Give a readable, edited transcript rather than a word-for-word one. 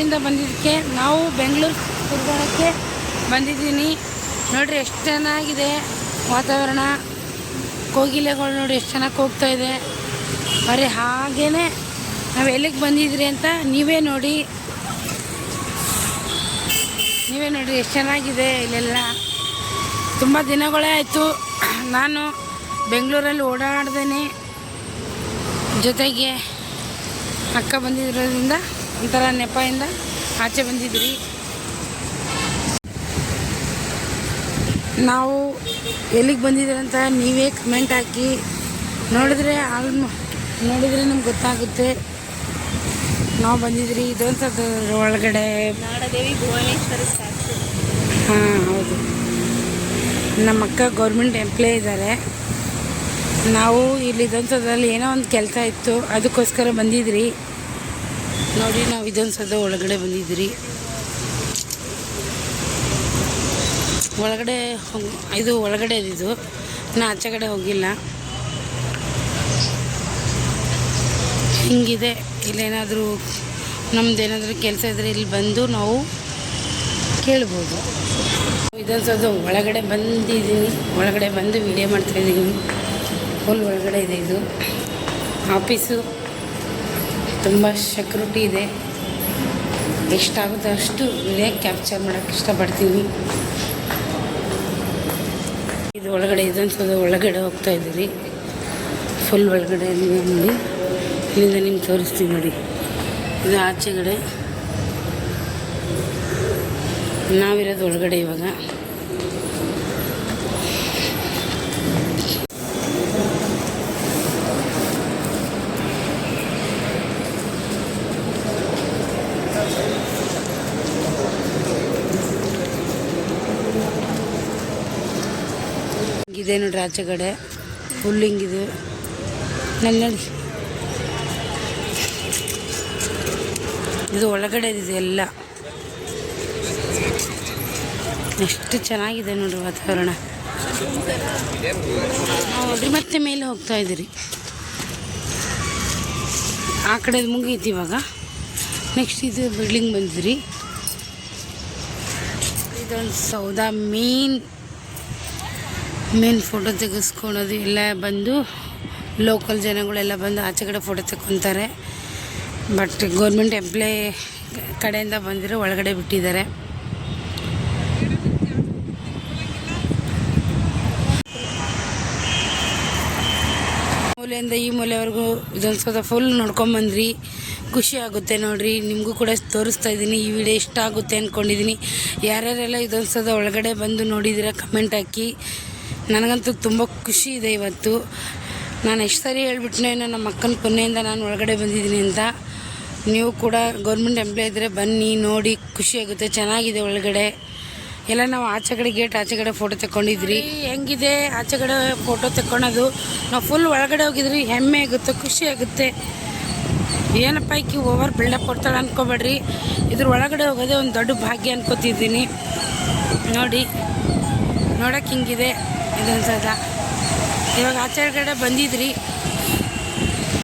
ಬೆಂಗಳೂರಿಂದ ಬಂದಿದ್ದಕ್ಕೆ ನಾವು ಬೆಂಗಳೂರು ತಿರುಗಾಡೋಕ್ಕೆ ಬಂದಿದ್ದೀನಿ. ನೋಡಿರಿ ಎಷ್ಟು ಚೆನ್ನಾಗಿದೆ ವಾತಾವರಣ. ಕೋಗಿಲೆಗಳು ನೋಡಿ ಎಷ್ಟು ಚೆನ್ನಾಗಿ ಹೋಗ್ತಾಯಿದೆ. ಬರೀ ಹಾಗೇ ನಾವು ಎಲ್ಲಿಗೆ ಬಂದಿದ್ರಿ ಅಂತ ನೀವೇ ನೋಡಿ ಎಷ್ಟು ಚೆನ್ನಾಗಿದೆ ಇಲ್ಲೆಲ್ಲ. ತುಂಬ ದಿನಗಳೇ ಆಯಿತು ನಾನು ಬೆಂಗಳೂರಲ್ಲಿ ಓಡಾಡ್ದೇನೆ. ಜೊತೆಗೆ ಅಕ್ಕ ಬಂದಿರೋದ್ರಿಂದ ಒಂಥರ ನೆಪದಿಂದ ಆಚೆ ಬಂದಿದ್ರಿ. ನಾವು ಎಲ್ಲಿಗೆ ಬಂದಿದ್ದೀರಿ ಅಂತ ನೀವೇ ಕಮೆಂಟ್ ಹಾಕಿ ನೋಡಿದ್ರೆ ನಮ್ಗೆ ಗೊತ್ತಾಗುತ್ತೆ. ನಾವು ಬಂದಿದ್ರಿ ಇದೊಂಥದ್ದು ಒಳಗಡೆ ನಾಡದೇವಿ ಭುವನೇಶ್ವರಿ ಸ್ಟ್ಯಾಚ್ಯು. ಹಾಂ ಹೌದು, ನಮ್ಮ ಅಕ್ಕ ಗೌರ್ಮೆಂಟ್ ಎಂಪ್ಲಾಯ್ ಇದ್ದಾರೆ. ನಾವು ಇಲ್ಲಿ ಇದೊಂಥದ್ರಲ್ಲಿ ಏನೋ ಒಂದು ಕೆಲಸ ಇತ್ತು, ಅದಕ್ಕೋಸ್ಕರ ಬಂದಿದ್ರಿ. ನೋಡಿ ನಾವು ಇದೊಂಥದ್ದು ಒಳಗಡೆ ಬಂದಿದ್ರಿ. ಒಳಗಡೆ ಇದು ಒಳಗಡೆ ಇದು, ನಾ ಆಚೆ ಕಡೆ ಹೋಗಿಲ್ಲ. ಹಿಂಗಿದೆ. ಇಲ್ಲೇನಾದರೂ ನಮ್ಮದೇನಾದರೂ ಕೆಲಸ ಇದ್ದರೆ ಇಲ್ಲಿ ಬಂದು ನಾವು ಕೇಳ್ಬೋದು. ಇದೊಂದು ಒಳಗಡೆ ಬಂದಿದ್ದೀನಿ. ಒಳಗಡೆ ಬಂದು ವಿಡಿಯೋ ಮಾಡ್ತಾಯಿದ್ದೀನಿ. ಫುಲ್ ಒಳಗಡೆ ಇದೆ ಇದು ಆಫೀಸು. ತುಂಬ ಸೆಕ್ಯೂರಿಟಿ ಇದೆ. ಎಷ್ಟಾಗುತ್ತೋ ಅಷ್ಟು ವಿಡಿಯೋ ಕ್ಯಾಪ್ಚರ್ ಮಾಡೋಕ್ಕೆ ಇಷ್ಟಪಡ್ತೀನಿ. ಇದು ಒಳಗಡೆ ಇದೊಂದು ಒಳಗಡೆ ಹೋಗ್ತಾ ಇದ್ದೀರಿ. ಫುಲ್ ಒಳಗಡೆ ನೋಡಿ, ಇಲ್ಲಿಂದ ನಿಮ್ಗೆ ತೋರಿಸ್ತೀನಿ ನೋಡಿ. ಇದು ಆಚೆಗಡೆ, ನಾವಿರೋದು ಒಳಗಡೆ ಇವಾಗ. ಇದೆ ನೋಡ್ರಿ ಆಚೆಗಡೆ ಫುಲ್ ಹಿಂಗಿದೆ. ನೋಡಿ ಇದು ಒಳಗಡೆ ಇದೆ ಎಲ್ಲ. ಎಷ್ಟು ಚೆನ್ನಾಗಿದೆ ನೋಡ್ರಿ ವಾತಾವರಣ. ನೋಡ್ರಿ ಮತ್ತೆ ಮೇಲೆ ಹೋಗ್ತಾ ಇದ್ದೀರಿ. ಆ ಕಡೆ ಮುಗೀತು ಇವಾಗ. ನೆಕ್ಸ್ಟ್ ಇದು ಬಿಲ್ಡಿಂಗ್ ಬಂದಿದ್ರಿ. ಇದೊಂದು ಸೌದ ಮೇನ್ ಫೋಟೋ ತೆಗೆಸ್ಕೊಳೋದು ಎಲ್ಲ ಬಂದು ಲೋಕಲ್ ಜನಗಳೆಲ್ಲ ಬಂದು ಆಚೆ ಕಡೆ ಫೋಟೋ ತೆಕ್ಕೊತಾರೆ. ಬಟ್ ಗೌರ್ಮೆಂಟ್ ಎಂಪ್ಲಾಯ್ ಕಡೆಯಿಂದ ಬಂದಿರೋ ಒಳಗಡೆ ಬಿಟ್ಟಿದ್ದಾರೆ. ಮೂಲೆಯಿಂದ ಈ ಮೂಲೆವರೆಗೂ ಇದೊಂದು ಸ್ವಲ್ಪ ಫುಲ್ ನೋಡ್ಕೊಂಬಂದ್ರಿ. ಖುಷಿ ಆಗುತ್ತೆ ನೋಡಿರಿ. ನಿಮಗೂ ಕೂಡ ತೋರಿಸ್ತಾ ಇದ್ದೀನಿ. ಈ ವಿಡಿಯೋ ಇಷ್ಟ ಆಗುತ್ತೆ ಅಂದ್ಕೊಂಡಿದ್ದೀನಿ. ಯಾರ್ಯಾರೆಲ್ಲ ಇದೊಂದು ಸಲ ಒಳಗಡೆ ಬಂದು ನೋಡಿದ್ದೀರಾ ಕಮೆಂಟ್ ಹಾಕಿ. ನನಗಂತೂ ತುಂಬ ಖುಷಿ ಇದೆ ಇವತ್ತು. ನಾನು ಎಷ್ಟು ಸರಿ ಹೇಳ್ಬಿಟ್ನೇನೋ ನಮ್ಮ ಅಕ್ಕನ ಪುಣ್ಯದಿಂದ ನಾನು ಒಳಗಡೆ ಬಂದಿದ್ದೀನಿ ಅಂತ. ನೀವು ಕೂಡ ಗೌರ್ಮೆಂಟ್ ಎಂಪ್ಲಾಯ್ ಇದ್ದರೆ ಬನ್ನಿ ನೋಡಿ, ಖುಷಿಯಾಗುತ್ತೆ. ಚೆನ್ನಾಗಿದೆ ಒಳಗಡೆ ಎಲ್ಲ. ನಾವು ಆಚೆ ಕಡೆ ಗೇಟ್ ಆಚೆ ಕಡೆ ಫೋಟೋ ತೆಕ್ಕೊಂಡಿದ್ರಿ. ಹೆಂಗಿದೆ ಆಚೆ ಕಡೆ ಫೋಟೋ ತೆಕ್ಕೊಳೋದು. ನಾವು ಫುಲ್ ಒಳಗಡೆ ಹೋಗಿದ್ರಿ. ಹೆಮ್ಮೆ ಆಗುತ್ತೆ, ಖುಷಿ ಆಗುತ್ತೆ. ಏನಪ್ಪ ಈಕಿ ಓವರ್ ಬಿಲ್ಡಪ್ ಕೊಡ್ತಾಳೆ ಅಂದ್ಕೊಬೇಡ್ರಿ. ಇದ್ರ ಒಳಗಡೆ ಹೋಗೋದೇ ಒಂದು ದೊಡ್ಡ ಭಾಗ್ಯ ಅನ್ಕೋತಿದ್ದೀನಿ. ನೋಡಿ ನೋಡೋಕೆ ಹಿಂಗಿದೆ ಇದೊಂದು ಸಲ. ಇವಾಗ ಆಚೆ ಕಡೆ ಬಂದಿದ್ರಿ.